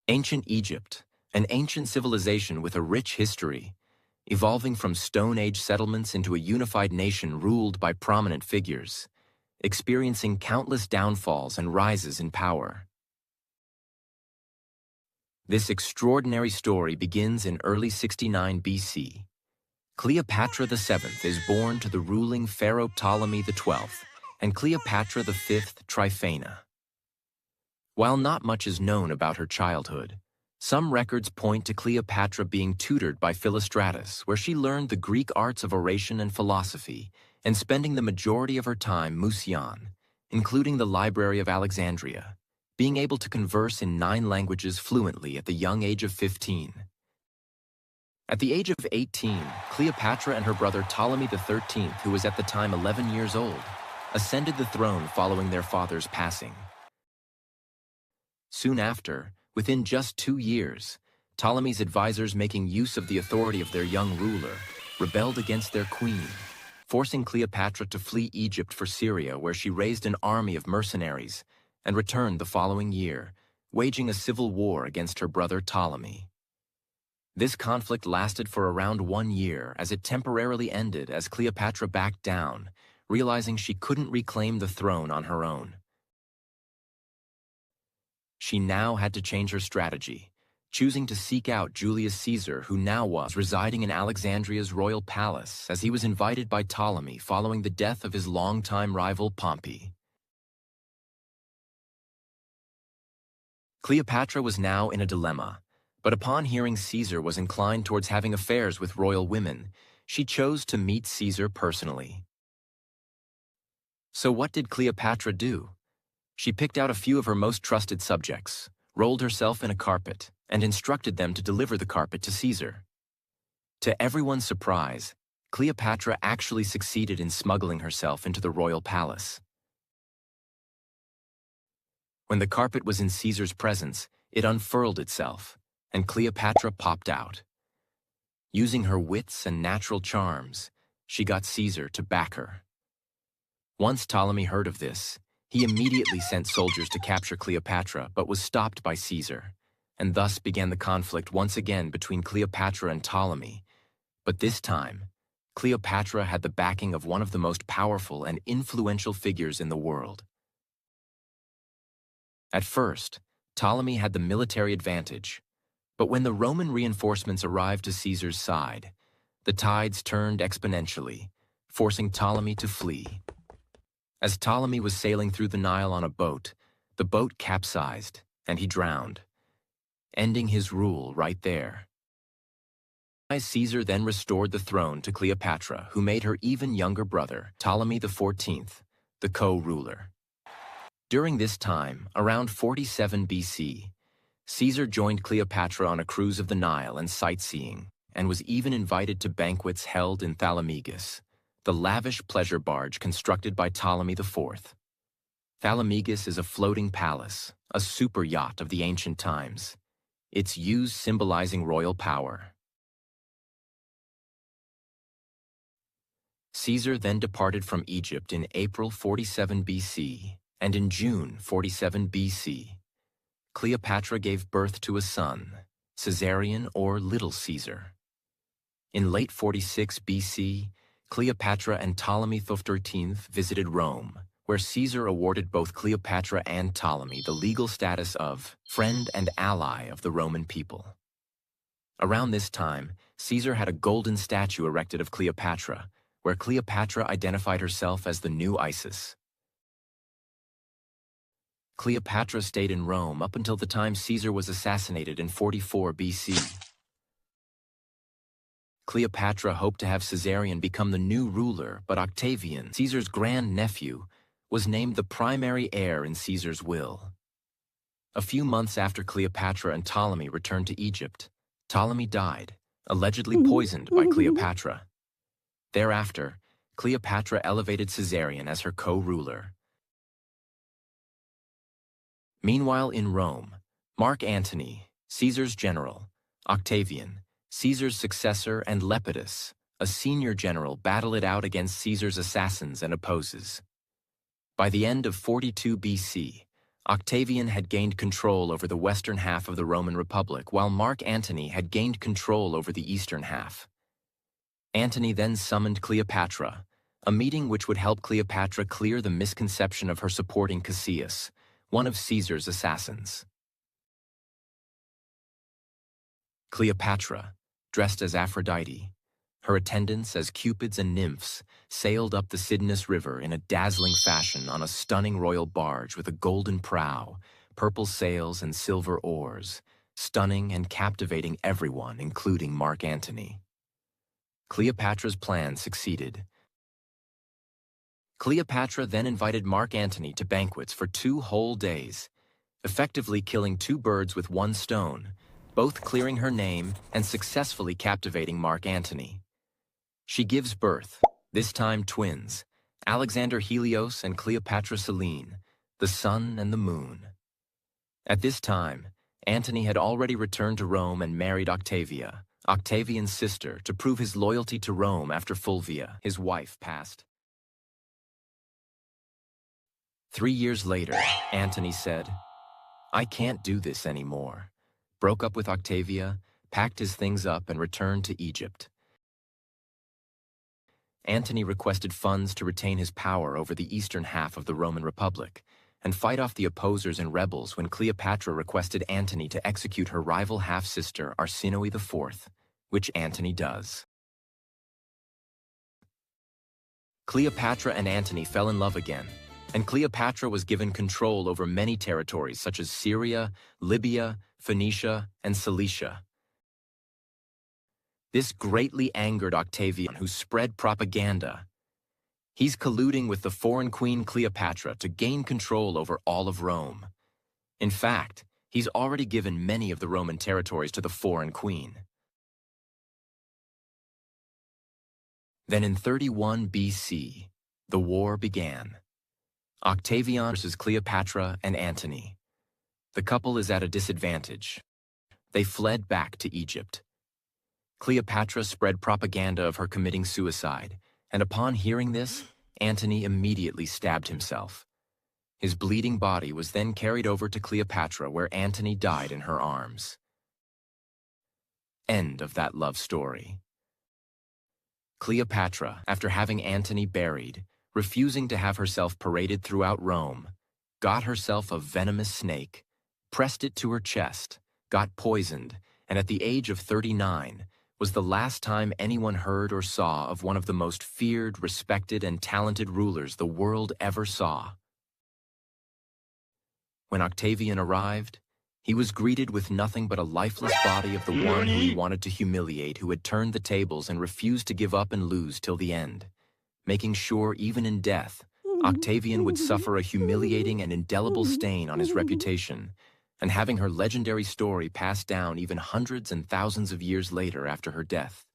Ancient Egypt, an ancient civilization with a rich history, evolving from Stone Age settlements into a unified nation ruled by prominent figures, experiencing countless downfalls and rises in power. This extraordinary story begins in early 69 BC. Cleopatra VII is born to the ruling Pharaoh Ptolemy XII and Cleopatra V Tryphena. While not much is known about her childhood, some records point to Cleopatra being tutored by Philostratus, where she learned the Greek arts of oration and philosophy, and spending the majority of her time Museion, including the Library of Alexandria, being able to converse in 9 languages fluently at the young age of 15. At the age of 18, Cleopatra and her brother Ptolemy XIII, who was at the time 11 years old, ascended the throne following their father's passing. Soon after, within just 2 years, Ptolemy's advisors, making use of the authority of their young ruler, rebelled against their queen, forcing Cleopatra to flee Egypt for Syria, where she raised an army of mercenaries and returned the following year, waging a civil war against her brother Ptolemy. This conflict lasted for around 1 year, as it temporarily ended as Cleopatra backed down, realizing she couldn't reclaim the throne on her own. She now had to change her strategy, choosing to seek out Julius Caesar, who now was residing in Alexandria's royal palace, as he was invited by Ptolemy following the death of his longtime rival Pompey. Cleopatra was now in a dilemma, but upon hearing Caesar was inclined towards having affairs with royal women, she chose to meet Caesar personally. So what did Cleopatra do? She picked out a few of her most trusted subjects, rolled herself in a carpet, and instructed them to deliver the carpet to Caesar. To everyone's surprise, Cleopatra actually succeeded in smuggling herself into the royal palace. When the carpet was in Caesar's presence, it unfurled itself, and Cleopatra popped out. Using her wits and natural charms, she got Caesar to back her. Once Ptolemy heard of this, he immediately sent soldiers to capture Cleopatra, but was stopped by Caesar, and thus began the conflict once again between Cleopatra and Ptolemy. But this time, Cleopatra had the backing of one of the most powerful and influential figures in the world. At first, Ptolemy had the military advantage, but when the Roman reinforcements arrived to Caesar's side, the tides turned exponentially, forcing Ptolemy to flee. As Ptolemy was sailing through the Nile on a boat, the boat capsized, and he drowned, ending his rule right there. Caesar then restored the throne to Cleopatra, who made her even younger brother, Ptolemy XIV, the co-ruler. During this time, around 47 BC, Caesar joined Cleopatra on a cruise of the Nile and sightseeing, and was even invited to banquets held in Thalamigus, the lavish pleasure barge constructed by Ptolemy IV. Thalamigus is a floating palace, a super yacht of the ancient times, its hues symbolizing royal power. Caesar then departed from Egypt in April 47 BC, and in June 47 BC, Cleopatra gave birth to a son, Caesarion or Little Caesar. In late 46 BC, Cleopatra and Ptolemy XIII visited Rome, where Caesar awarded both Cleopatra and Ptolemy the legal status of friend and ally of the Roman people. Around this time, Caesar had a golden statue erected of Cleopatra, where Cleopatra identified herself as the new Isis. Cleopatra stayed in Rome up until the time Caesar was assassinated in 44 BC. Cleopatra hoped to have Caesarion become the new ruler, but Octavian, Caesar's grandnephew, was named the primary heir in Caesar's will. A few months after Cleopatra and Ptolemy returned to Egypt, Ptolemy died, allegedly poisoned by Cleopatra. Thereafter, Cleopatra elevated Caesarion as her co-ruler. Meanwhile in Rome, Mark Antony, Caesar's general, Octavian, Caesar's successor, and Lepidus, a senior general, battle it out against Caesar's assassins and opposes. By the end of 42 BC, Octavian had gained control over the western half of the Roman Republic, while Mark Antony had gained control over the eastern half. Antony then summoned Cleopatra, a meeting which would help Cleopatra clear the misconception of her supporting Cassius, one of Caesar's assassins. Cleopatra, dressed as Aphrodite, her attendants as Cupids and nymphs, sailed up the Cydnus River in a dazzling fashion on a stunning royal barge with a golden prow, purple sails, and silver oars, stunning and captivating everyone, including Mark Antony. Cleopatra's plan succeeded. Cleopatra then invited Mark Antony to banquets for 2 whole days, effectively killing 2 birds with 1 stone, both clearing her name and successfully captivating Mark Antony. She gives birth, this time twins, Alexander Helios and Cleopatra Selene, the sun and the moon. At this time, Antony had already returned to Rome and married Octavia, Octavian's sister, to prove his loyalty to Rome after Fulvia, his wife, passed. 3 years later, Antony said, "I can't do this anymore," broke up with Octavia, packed his things up, and returned to Egypt. Antony requested funds to retain his power over the eastern half of the Roman Republic and fight off the opposers and rebels when Cleopatra requested Antony to execute her rival half-sister Arsinoe IV, which Antony does. Cleopatra and Antony fell in love again, and Cleopatra was given control over many territories such as Syria, Libya, Phoenicia, and Cilicia. This greatly angered Octavian, who spread propaganda. He's colluding with the foreign queen Cleopatra to gain control over all of Rome. In fact, he's already given many of the Roman territories to the foreign queen. Then in 31 BC, the war began. Octavian versus Cleopatra and Antony. The couple is at a disadvantage. They fled back to Egypt. Cleopatra spread propaganda of her committing suicide, and upon hearing this, Antony immediately stabbed himself. His bleeding body was then carried over to Cleopatra, where Antony died in her arms. End of that love story. Cleopatra, after having Antony buried, refusing to have herself paraded throughout Rome, got herself a venomous snake, pressed it to her chest, got poisoned, and at the age of 39, was the last time anyone heard or saw of one of the most feared, respected, and talented rulers the world ever saw. When Octavian arrived, he was greeted with nothing but a lifeless body of the one who he wanted to humiliate, who had turned the tables and refused to give up and lose till the end, making sure even in death, Octavian would suffer a humiliating and indelible stain on his reputation, and having her legendary story passed down even hundreds and thousands of years later after her death.